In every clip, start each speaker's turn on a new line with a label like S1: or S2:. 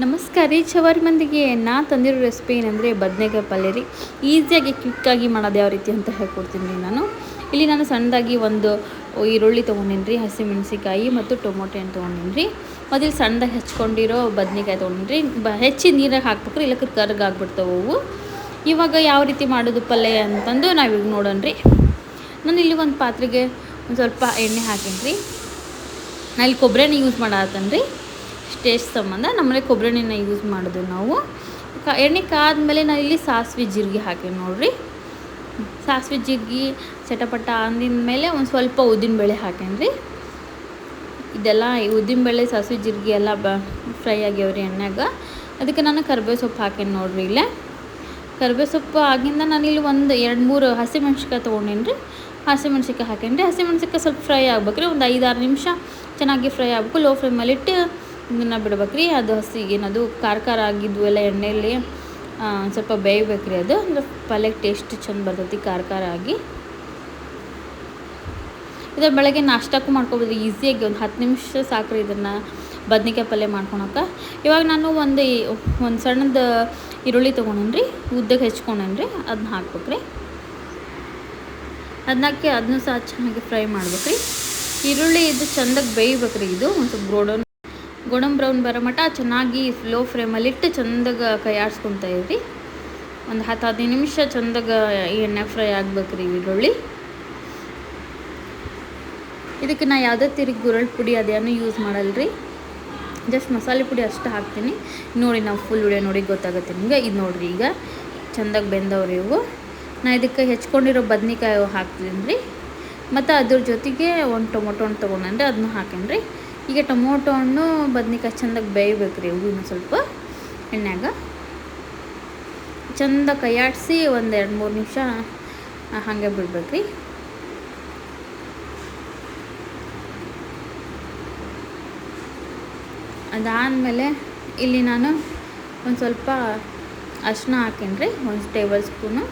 S1: ನಮಸ್ಕಾರ ರೀ ಚವಾರಿ ಮಂದಿಗೆ ನಾ ತಂದಿರೋ ರೆಸಿಪಿ ಏನಂದರೆ ಬದನೆಕಾಯಿ ಪಲ್ಯ ರೀ. ಈಸಿಯಾಗಿ ಕ್ವಿಕ್ಕಾಗಿ ಮಾಡೋದು ಯಾವ ರೀತಿ ಅಂತ ಹೇಳ್ಕೊಡ್ತೀನಿ ರೀ ನಾನು. ಇಲ್ಲಿ ನಾನು ಸಣ್ಣದಾಗಿ ಒಂದು ಈರುಳ್ಳಿ ತೊಗೊಂಡಿನಿ ರೀ, ಹಸಿಮೆಣಸಿಕಾಯಿ ಮತ್ತು ಟೊಮೊಟೊ ಹಣ್ಣು ತೊಗೊಂಡಿನಿ ರೀ. ಮತ್ತು ಇಲ್ಲಿ ಸಣ್ಣದಾಗಿ ಹೆಚ್ಕೊಂಡಿರೋ ಬದನೆಕಾಯಿ ತೊಗೊಂಡಿನಿ ರೀ. ಹೆಚ್ಚಿ ನೀರಾಗಿ ಹಾಕ್ಬೇಕ್ರಿ, ಇಲ್ಲಕ್ಕೆ ಕರ್ಗಾಗ್ಬಿಡ್ತಾವೆ ಅವು. ಇವಾಗ ಯಾವ ರೀತಿ ಮಾಡೋದು ಪಲ್ಯ ಅಂತಂದು ನಾವೀಗ ನೋಡೋಣ ರೀ. ನಾನು ಇಲ್ಲಿ ಒಂದು ಪಾತ್ರೆಗೆ ಒಂದು ಸ್ವಲ್ಪ ಎಣ್ಣೆ ಹಾಕೀನಿ ರೀ. ನಾನು ಇಲ್ಲಿ ಕೊಬ್ಬರಿ ಎಣ್ಣೆ ಯೂಸ್ ಮಾಡತ್ತೇನೆ ರೀ. ಟೇಸ್ಟ್ ಸಂಬಂಧ ನಮ್ಮನೆ ಕೊಬ್ಬರಿ ಎಣ್ಣೆನ ಯೂಸ್ ಮಾಡೋದು ನಾವು. ಎಣ್ಣೆ ಕಾದ್ಮೇಲೆ ನಾನು ಇಲ್ಲಿ ಸಾಸಿವೆ ಜೀರಿಗೆ ಹಾಕೀನಿ ನೋಡಿರಿ. ಸಾಸಿವೆ ಜೀರಿಗೆ ಚಟಪಟ ಅಂದಿದ ಮೇಲೆ ಒಂದು ಸ್ವಲ್ಪ ಉದ್ದಿನಬೇಳೆ ಹಾಕೀನಿ ರೀ. ಇದೆಲ್ಲ ಉದ್ದಿನಬೇಳೆ ಸಾಸಿವೆ ಜೀರಿಗೆ ಎಲ್ಲ ಫ್ರೈ ಆಗ್ಯಾವ್ರಿ ಎಣ್ಣೆಗ. ಅದಕ್ಕೆ ನಾನು ಕರಿಬೇವು ಸೊಪ್ಪು ಹಾಕೀನಿ ನೋಡಿರಿ. ಇಲ್ಲೇ ಕರಿಬೇವು ಸೊಪ್ಪು ಆಗಿಂದ ನಾನು ಇಲ್ಲಿ ಒಂದು 2-3 ಹಸಿಮೆಣ್ಸಿಕಾಯಿ ತೊಗೊಂಡೀನಿ ರೀ. ಹಸಿಮೆಣ್ಸಿಕಾಯಿ ಹಾಕೀನಿ ರೀ. ಹಸಿಮೆಣ್ಸಿಕಾಯಿ ಸ್ವಲ್ಪ ಫ್ರೈ ಆಗ್ಬೇಕ್ರಿ, ಒಂದು 5-6 ನಿಮಿಷ ಚೆನ್ನಾಗಿ ಫ್ರೈ ಆಗಬೇಕು. ಲೋ ಫ್ಲೇಮಲ್ಲಿ ಇಟ್ಟು ಇದನ್ನು ಬಿಡ್ಬೇಕ್ರಿ. ಅದು ಹಸಿಗೇನದು ಖಾರ ಆಗಿದ್ವು ಎಲ್ಲ ಎಣ್ಣೆಯಲ್ಲಿ ಸ್ವಲ್ಪ ಬೇಯಬೇಕ್ರಿ. ಅದು ಅಂದ್ರೆ ಪಲ್ಯಕ್ಕೆ ಟೇಸ್ಟ್ ಚಂದ ಬರ್ತೈತಿ ಖಾರ ಆಗಿ. ಇದರ ಬೆಳಗ್ಗೆ ನಾಷ್ಟಕ್ಕೂ ಮಾಡ್ಕೊಬೋದು ಈಸಿಯಾಗಿ. ಒಂದು 10 ನಿಮಿಷ ಸಾಕ್ರಿ ಇದನ್ನು ಬದ್ನಿಕಾಯಿ ಪಲ್ಯ ಮಾಡ್ಕೊಳಕ್ಕೆ. ಇವಾಗ ನಾನು ಒಂದು ಸಣ್ಣದು ಈರುಳ್ಳಿ ತೊಗೊಂಡೇನಿ ರೀ, ಉದ್ದಕ್ಕೆ ಹೆಚ್ಕೊಂಡೇನಿ ರೀ. ಅದನ್ನ ಹಾಕ್ಬೇಕ್ರಿ. ಅದನ್ನಾಕಿ ಅದನ್ನೂ ಸಹ ಚೆನ್ನಾಗಿ ಫ್ರೈ ಮಾಡ್ಬೇಕ್ರಿ. ಈರುಳ್ಳಿ ಇದು ಚೆಂದಾಗಿ ಬೇಯಬೇಕ್ರಿ. ಇದು ಒಂದು ಸ್ವಲ್ಪ ಗೋಲ್ಡನ್ ಬ್ರೌನ್ ಬರೋ ಮಟ್ಟ ಚೆನ್ನಾಗಿ ಲೋ ಫ್ಲೇಮಲ್ಲಿಟ್ಟು ಚೆಂದಾಗಿ ಕೈ ಆಡಿಸ್ಕೊತಾ ಇರ್ರಿ. ಒಂದು 10-15 ನಿಮಿಷ ಚೆಂದಾಗಿ ಎಣ್ಣೆ ಫ್ರೈ ಆಗ್ಬೇಕ್ರಿ ಈರುಳ್ಳಿ. ಇದಕ್ಕೆ ನಾ ಯಾವುದೇ ತಿರುಗಿ ಗುರಳ್ ಪುಡಿ ಅದೇನೂ ಯೂಸ್ ಮಾಡಲ್ರಿ. ಜಸ್ಟ್ ಮಸಾಲೆ ಪುಡಿ ಅಷ್ಟು ಹಾಕ್ತೀನಿ ನೋಡಿ. ನಾವು ಫುಲ್ ವಿಡಿಯೋ ನೋಡಿ ಗೊತ್ತಾಗುತ್ತೆ ನಿಮಗೆ. ಇದು ನೋಡಿರಿ, ಈಗ ಚೆಂದಾಗಿ ಬೆಂದವ್ರಿ ಇವು. ನಾ ಇದಕ್ಕೆ ಹೆಚ್ಕೊಂಡಿರೋ ಬದ್ನಿಕಾಯಿ ಹಾಕ್ತೀನಿ ರೀ. ಮತ್ತು ಅದ್ರ ಜೊತೆಗೆ ಒಂದು ಟೊಮೊಟೊ ಹಣ್ಣು ತೊಗೊಂಡ್ರೆ ಅದನ್ನ ಹಾಕೇನಿ ರೀ. ಈಗ ಟೊಮೊಟೊ ಹಣ್ಣು ಬದ್ನಿಕಾಯಿ ಚೆಂದಾಗಿ ಬೇಯಬೇಕ್ರಿ. ಇವು ಇನ್ನೂ ಸ್ವಲ್ಪ ಎಣ್ಣೆಗ ಚೆಂದ ಕೈಯಾಡಿಸಿ ಒಂದು 2-3 ನಿಮಿಷ ಹಾಗೆ ಬಿಡ್ಬೇಕ್ರಿ. ಅದಾದಮೇಲೆ ಇಲ್ಲಿ ನಾನು ಒಂದು ಸ್ವಲ್ಪ ಅರಿಶಿನ ಹಾಕೀನಿ ರೀ, 1 ಟೇಬಲ್ ಸ್ಪೂನು.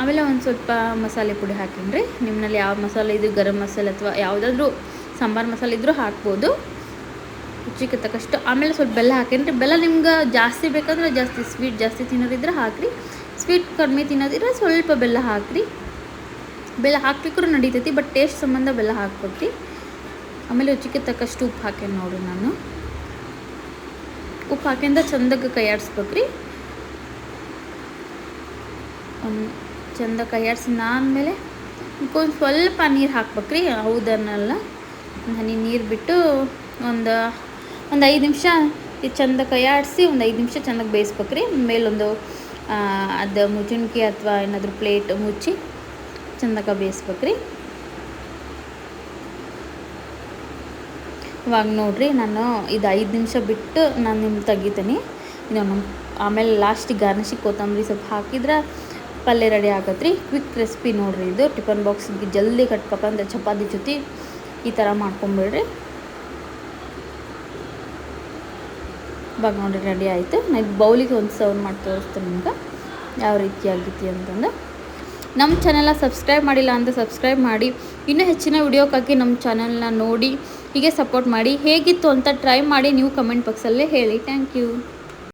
S1: ಆಮೇಲೆ ಒಂದು ಸ್ವಲ್ಪ ಮಸಾಲೆ ಪುಡಿ ಹಾಕೀನಿ ರೀ. ನಿಮ್ಮಲ್ಲಿ ಯಾವ ಮಸಾಲೆ ಇದು, ಗರಂ ಮಸಾಲೆ ಅಥವಾ ಯಾವುದಾದ್ರೂ ಸಾಂಬಾರು ಮಸಾಲೆ ಇದ್ದರೂ ಹಾಕ್ಬೋದು, ರುಚಿಗೆ ತಕ್ಕಷ್ಟು. ಆಮೇಲೆ ಸ್ವಲ್ಪ ಬೆಲ್ಲ ಹಾಕೀನಿ ರೀ. ಬೆಲ್ಲ ನಿಮ್ಗೆ ಜಾಸ್ತಿ ಬೇಕಂದ್ರೆ ಜಾಸ್ತಿ, ಸ್ವೀಟ್ ಜಾಸ್ತಿ ತಿನ್ನೋದಿದ್ರೆ ಹಾಕಿರಿ, ಸ್ವೀಟ್ ಕಡಿಮೆ ತಿನ್ನೋದಿದ್ರೆ ಸ್ವಲ್ಪ ಬೆಲ್ಲ ಹಾಕಿರಿ. ಬೆಲ್ಲ ಹಾಕ್ಲಿಕ್ಕೂ ನಡೀತೈತಿ, ಬಟ್ ಟೇಸ್ಟ್ ಸಂಬಂಧ ಬೆಲ್ಲ ಹಾಕ್ಬೇಕ್ರಿ. ಆಮೇಲೆ ರುಚಿಗೆ ತಕ್ಕಷ್ಟು ಉಪ್ಪು ಹಾಕೀನಿ ನೋಡಿರಿ ನಾನು. ಉಪ್ಪು ಹಾಕಿಂದ ಚೆಂದಾಗಿ ಕೈ ಆಡಿಸ್ಬೇಕ್ರಿ. ಒಂದು ಚೆಂದ ಕೈ ಆಡಿಸಿದಾದ್ಮೇಲೆ ಒಂದು ಸ್ವಲ್ಪ ನೀರು ಹಾಕ್ಬೇಕ್ರಿ. ಹೌದನ್ನೆಲ್ಲ ಹನಿ ನೀರು ಬಿಟ್ಟು ಒಂದು 5 ನಿಮಿಷ ಚೆಂದ ಕೈ ಆಡಿಸಿ ಒಂದು 5 ನಿಮಿಷ ಚೆನ್ನಾಗಿ ಬೇಯಿಸ್ಬೇಕ್ರಿ. ಮೇಲೊಂದು ಅದು ಮುಚ್ಚಣಿಕೆ ಅಥವಾ ಏನಾದರೂ ಪ್ಲೇಟ್ ಮುಚ್ಚಿ ಚೆಂದಾಗ ಬೇಯಿಸ್ಬೇಕ್ರಿ. ಇವಾಗ ನೋಡಿರಿ, ನಾನು ಇದು 5 ನಿಮಿಷ ಬಿಟ್ಟು ನಾನು ನಿಮ್ಗೆ ತೆಗಿತೀನಿ. ಇನ್ನೊಂದು ಆಮೇಲೆ ಲಾಸ್ಟಿಗೆ ಗಾರ್ನಿಷಿಗೆ ಕೊತ್ತಂಬರಿ ಸ್ವಲ್ಪ ಹಾಕಿದ್ರೆ ಪಲ್ಯ ರೆಡಿ ಆಗತ್ತೆ ರೀ. ಕ್ವಿಕ್ ರೆಸಿಪಿ ನೋಡಿರಿ ಇದು. ಟಿಫನ್ ಬಾಕ್ಸಿಗೆ ಜಲ್ದಿ ಕಟ್ಬೇಕಂದ್ರೆ ಚಪಾತಿ ಜೊತೆ ಈ ಥರ ಮಾಡ್ಕೊಂಬಿಡ್ರಿ. ಇವಾಗ ನೋಡಿರಿ ರೆಡಿ ಆಯಿತು. ನಾನು ಬೌಲಿಗೆ ಒಂದು ಸರ್ವ್ ಮಾಡಿ ತೋರಿಸ್ತೀನಿ ನಿಮ್ಗೆ ಯಾವ ರೀತಿ ಆಗೈತಿ ಅಂತಂದು. ನಮ್ಮ ಚಾನೆಲ್ನ ಸಬ್ಸ್ಕ್ರೈಬ್ ಮಾಡಿಲ್ಲ ಅಂತ ಸಬ್ಸ್ಕ್ರೈಬ್ ಮಾಡಿ, ಇನ್ನೂ ಹೆಚ್ಚಿನ ವಿಡಿಯೋಕ್ಕಾಗಿ ನಮ್ಮ ಚಾನೆಲ್ನ ನೋಡಿ ಹೀಗೆ ಸಪೋರ್ಟ್ ಮಾಡಿ. ಹೇಗಿತ್ತು ಅಂತ ಟ್ರೈ ಮಾಡಿ ನೀವು ಕಮೆಂಟ್ ಬಾಕ್ಸಲ್ಲೇ ಹೇಳಿ. Thank you.